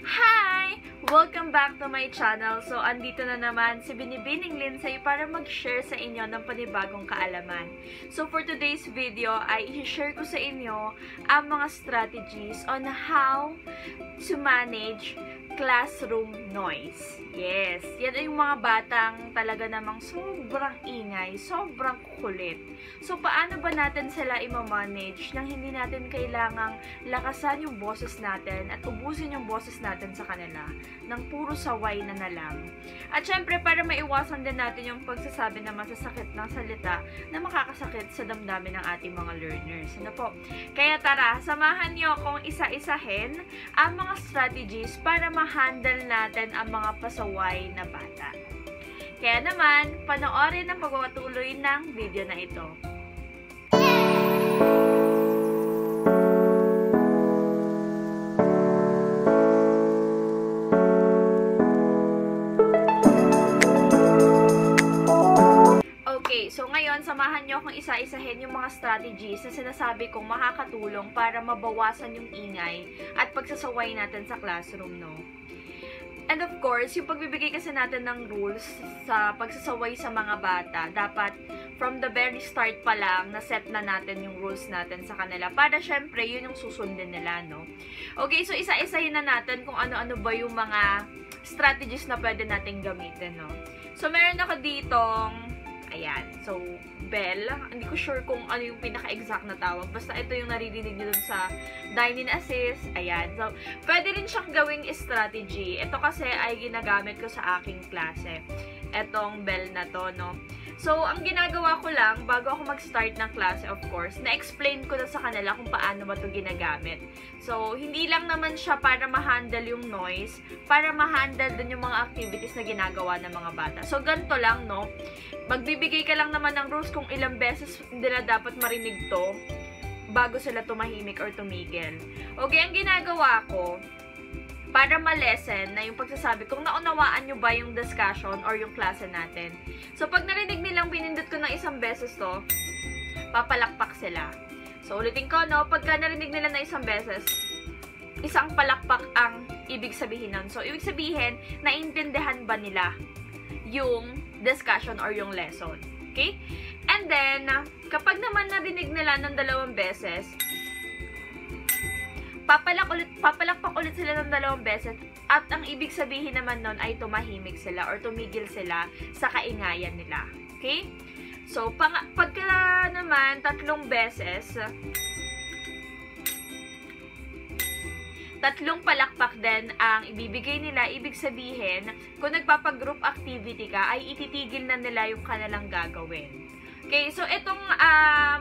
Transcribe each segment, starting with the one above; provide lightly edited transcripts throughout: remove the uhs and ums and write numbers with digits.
Hi! Welcome back to my channel. So, andito na naman si Binibining Lindsay para mag-share sa inyo ng panibagong kaalaman. So, for today's video ay i-share ko sa inyo ang mga strategies on how to manage classroom noise. Yes, yan ay yung mga batang talaga namang sobrang ingay, sobrang kulit. So, paano ba natin sila i-manage nang hindi natin kailangang lakasan yung boses natin at ubusin yung boses natin sa kanila ng puro saway na lang. At syempre, para maiwasan din natin yung pagsasabi na masasakit ng salita na makakasakit sa damdamin ng ating mga learners. Ano po? Kaya tara, samahan niyo akong isa-isahin ang mga strategies para ma-handle natin ang mga pasaway na bata. Kaya naman, panoorin ang pagpapatuloy ng video na ito. Okay, so ngayon, samahan nyo akong isa-isahin yung mga strategies na sinasabi kong makakatulong para mabawasan yung ingay at pagsasaway natin sa classroom, no? And of course, yung pagbibigay kasi natin ng rules sa pagsasaway sa mga bata, dapat from the very start pa lang, na-set na natin yung rules natin sa kanila para syempre, yun yung susundin nila, no? Okay, so isa-isahin na natin kung ano-ano ba yung mga strategies na pwede natin gamitin, no? So, meron ako ditong ayan. So, bell. Hindi ko sure kung ano yung pinaka-exact na tawag. Basta ito yung naririnig nyo dun sa dine-in assist. Ayan. So, pwede rin siyang gawing strategy. Ito kasi ay ginagamit ko sa aking klase. Etong bell na to, no? So, ang ginagawa ko lang, bago ako mag-start ng klase, of course, na-explain ko na sa kanila kung paano ba ito ginagamit. So, hindi lang naman siya para ma-handle yung noise, para ma-handle din yung mga activities na ginagawa ng mga bata. So, ganito lang, no? Magbibigay ka lang naman ng rules kung ilang beses nila dapat marinig to bago sila tumahimik or tumigil. Okay, ang ginagawa ko, para ma-lesson na yung pagsasabi kung naunawaan nyo ba yung discussion or yung klase natin. So, pag narinig nilang pinindot ko ng isang beses to, papalakpak sila. So, ulitin ko, no? Pagka narinig nila na isang beses, isang palakpak ang ibig sabihin nun. So, ibig sabihin, naintindihan ba nila yung discussion or yung lesson. Okay? And then, kapag naman narinig nila ng 2 beses, papalakpak ulit sila ng 2 beses at ang ibig sabihin naman nun ay tumahimik sila or tumigil sila sa kaingayan nila. Okay? So, pagka naman 3 beses, 3 palakpak din ang ibibigay nila. Ibig sabihin, kung nagpapag-group activity ka, ay ititigil na nila yung kanilang gagawin. Okay, so itong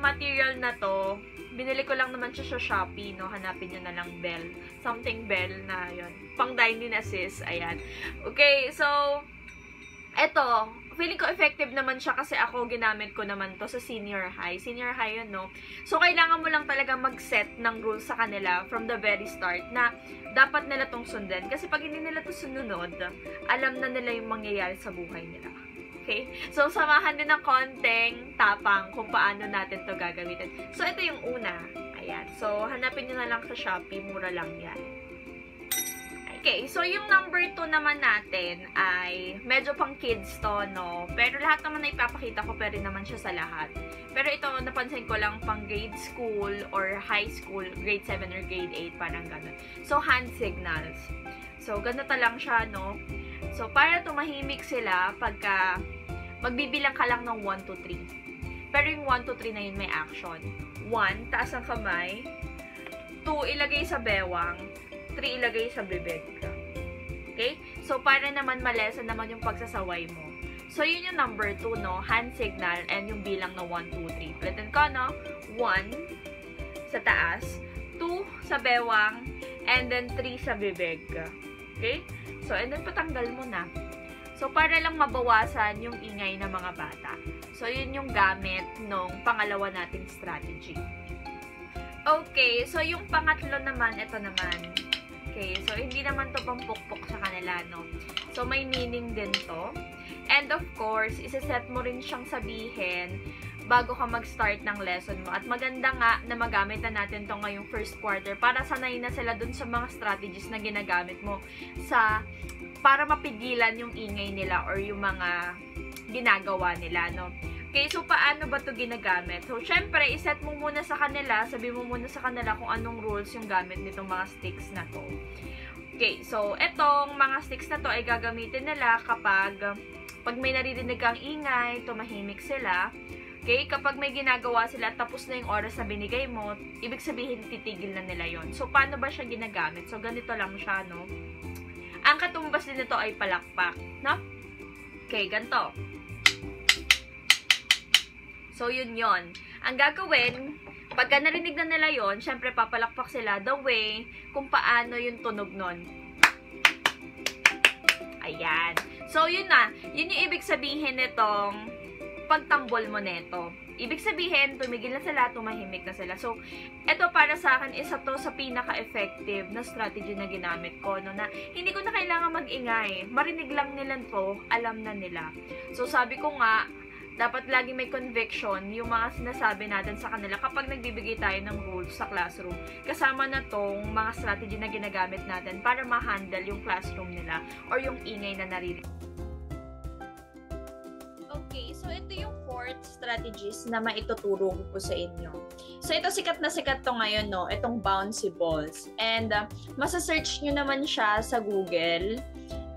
material na to, binili ko lang naman siya sa Shopee, no? Hanapin nyo na lang bell. Something bell na yun. Pang dine-in assist. Ayan. Okay, so, eto, feeling ko effective naman siya kasi ako ginamit ko naman to sa senior high. Senior high yun, no? So, kailangan mo lang talaga mag-set ng rules sa kanila from the very start na dapat nila tong sundan. Kasi pag hindi nila to sununod, alam na nila yung mangyayari sa buhay nila. Okay? So, samahan din ng konting tapang kung paano natin to gagamitin. So, ito yung una. Ayan. So, hanapin nyo na lang sa Shopee. Mura lang yan. Okay. So, yung number 2 naman natin ay medyo pang kids to, no? Pero lahat naman na ipapakita ko, pero naman siya sa lahat. Pero ito, napansin ko lang pang grade school or high school, grade 7 or grade 8, parang ganun. So, hand signals. So, ganito lang siya, no? So, para tumahimik sila pagka magbibilang ka lang ng 1, 2, 3. Pero yung 1, 2, 3 na yun may action. 1, taas ang kamay. 2, ilagay sa bewang. 3, ilagay sa bibig. Okay? So, para naman ma-lesson naman yung pagsasaway mo. So, yun yung number 2, no? Hand signal and yung bilang na 1, 2, 3. Palitan ko, no? 1 sa taas. 2 sa bewang. And then 3 sa bibig. Okay? So, and then patanggal mo na. So, para lang mabawasan yung ingay ng mga bata. So, yun yung gamit nung pangalawa nating strategy. Okay, so yung pangatlo naman, ito naman. Okay, so hindi naman to pampukpok sa kanila, no? So, may meaning din to. And of course, isa-set mo rin siyang sabihin bago ka mag-start ng lesson mo. At maganda nga na magamit na natin to ngayong first quarter para sanay na sila dun sa mga strategies na ginagamit mo para mapigilan yung ingay nila or yung mga ginagawa nila, no? Okay, so paano ba to ginagamit? So, syempre, iset mo muna sa kanila, sabi mo muna sa kanila kung anong rules yung gamit nitong mga sticks na to. Okay, so, etong mga sticks na to ay gagamitin nila kapag may naririnig kang ingay, tumahimik sila. Okay, kapag may ginagawa sila tapos na yung oras na binigay mo, ibig sabihin titigil na nila yon. So, paano ba siya ginagamit? So, ganito lang siya, no? Ang katumbas din nito ay palakpak, no? Okay, ganito. So, yun yon. Ang gagawin, pagka narinig na nila yon, syempre papalakpak sila the way kung paano yung tunog nun. Ayan. So, yun na. Yun yung ibig sabihin nitong pagtambol mo neto. Ibig sabihin, tumigil na sila, tumahimik na sila. So, ito para sa akin, isa to sa pinaka-effective na strategy na ginamit ko, no, na hindi ko na kailangan mag-ingay. Marinig lang nila to, alam na nila. So, sabi ko nga, dapat lagi may conviction yung mga sinasabi natin sa kanila kapag nagbibigay tayo ng rules sa classroom. Kasama na tong mga strategy na ginagamit natin para ma-handle yung classroom nila or yung ingay na naririnig. Okay, so ito yung fourth strategies na maituturo ko po sa inyo. So ito sikat na sikat to ngayon, no? Itong bouncy balls. And masa-search nyo naman siya sa Google.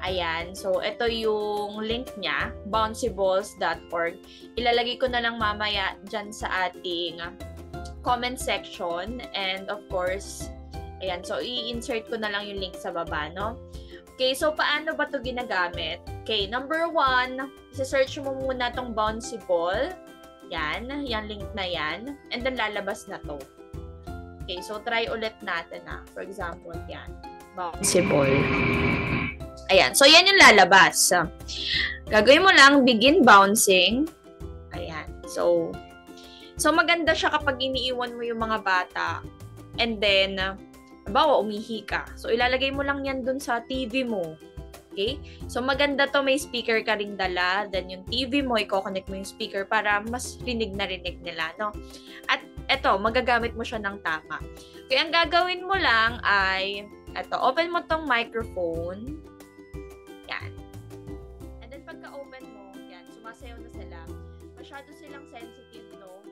Ayan, so ito yung link niya, bouncyballs.org. Ilalagay ko na lang mamaya dyan sa ating comment section. And of course, ayan, so i-insert ko na lang yung link sa baba, no? Okay, so paano ba ito ginagamit? Okay, number 1, isa-search mo muna tong bouncy ball. Yan, yung link na yan. And then lalabas na to. Okay, so try ulit natin na. For example, yan, bouncy ball. Ayan. So, yan yung lalabas. Gagawin mo lang, begin bouncing. Ayan. So maganda siya kapag iniiwan mo yung mga bata. And then, halimbawa, umihi ka. So, ilalagay mo lang yan dun sa TV mo. Okay? So, maganda to. May speaker ka ring dala. Then, yung TV mo, i-connect mo yung speaker para mas rinig na rinig nila, no? At, eto, magagamit mo siya ng tama. Okay, ang gagawin mo lang ay, eto, open mo tong microphone. Yan. And then, pagka-open mo, yan, sumasayaw na sila. Masyado silang sensitive, no?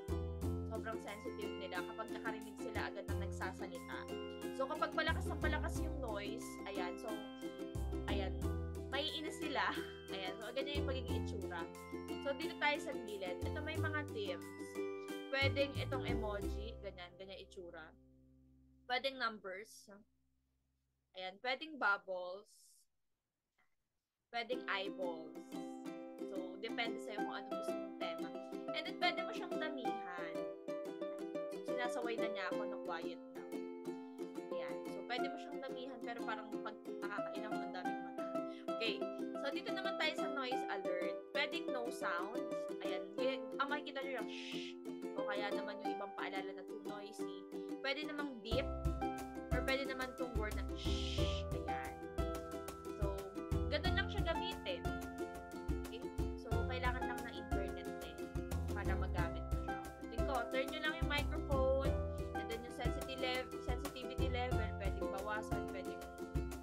Sobrang sensitive nila kapag nakarinig sila agad na nagsasalita. So, kapag malakas na malakas yung noise, ayan, so, ayan, maiinis sila. Ayan, so, ganyan yung pagiging itsura. So, dito tayo sa gilid. Ito may mga tips. Pwedeng itong emoji, ganyan itsura. Pwedeng numbers. Ayan, pwedeng bubbles. Pwedeng eyeballs. So, depende sa'yo kung ano gusto mong tema. And then, pwede mo siyang damihan. Sinasaway na niya ako na quiet daw. Ayan. So, pwede mo siyang damihan pero parang pag nakakailang ang daming mata. Okay. So, dito naman tayo sa noise alert. Pwedeng no sounds. Ayan. Ang makikita nyo lang, shh. O kaya naman yung ibang paalala na too noisy. Pwede namang deep. Or pwede naman tong word na shh. Ayan. So, ganun lang siya gamitin. Okay? So, kailangan lang ng internet din para magamit mo siya. Turn nyo lang yung microphone and then yung sensitivity level, pwedeng bawasan, pwedeng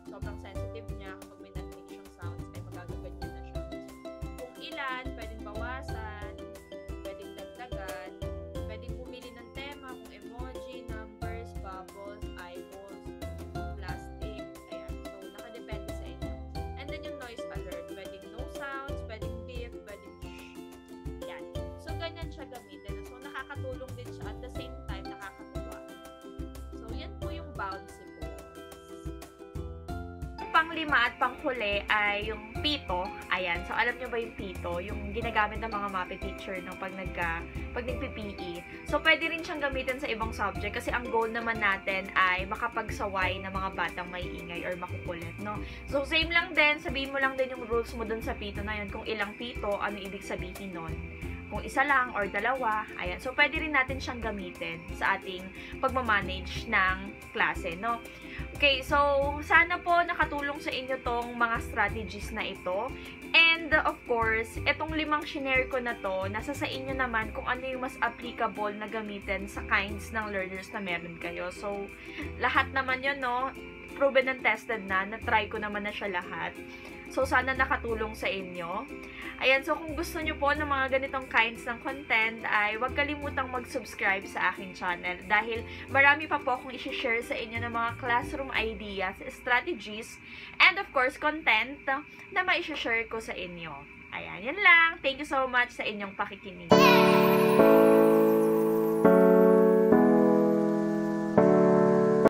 sobrang sensitive niya kapag may narinig siyang sounds ay magagaganyan na siya. Kung ilan, pwedeng bawasan, pwedeng dagdagan, pwedeng pumili ng tema kung emoji, numbers, bubbles, eyeballs, plastic, ayan. So, nakadepende sa inyo. And then yung noise alert, pwedeng no sounds, pwedeng beep, pwedeng shh. Yan. So, ganyan siya gamitin. So, nakakatulong din siya at the same time nakakatuwa. So, yan po yung bouncy balls. Pang-5 at pang-huli ay yung pito. Ayan. So, alam nyo ba yung pito? Yung ginagamit ng mga MAPE teacher no, pag nagpi-PE. So, pwede rin siyang gamitin sa ibang subject kasi ang goal naman natin ay makapagsaway ng mga batang may ingay or makukulit, no? So, same lang din. Sabihin mo lang din yung rules mo dun sa pito na yun. Kung ilang pito, ano ibig sabihin nun? Kung isa lang or dalawa, ayan. So, pwede rin natin siyang gamitin sa ating pagmamanage ng klase, no? Okay, so, sana po nakatulong makatulong sa inyo tong mga strategies na ito. And of course, itong 5 shinare ko na to, nasa sa inyo naman kung ano yung mas applicable na gamitin sa kinds ng learners na meron kayo. So, lahat naman yun, no? Proven and tested na. Na-try ko naman na siya lahat. So, sana nakatulong sa inyo. Ayan, so kung gusto nyo po ng mga ganitong kinds ng content, ay huwag kalimutang mag-subscribe sa aking channel dahil marami pa po akong isi-share sa inyo ng mga classroom ideas, strategies, and of course, content na ma-share ko sa inyo. Ayan, yan lang. Thank you so much sa inyong pakikinig.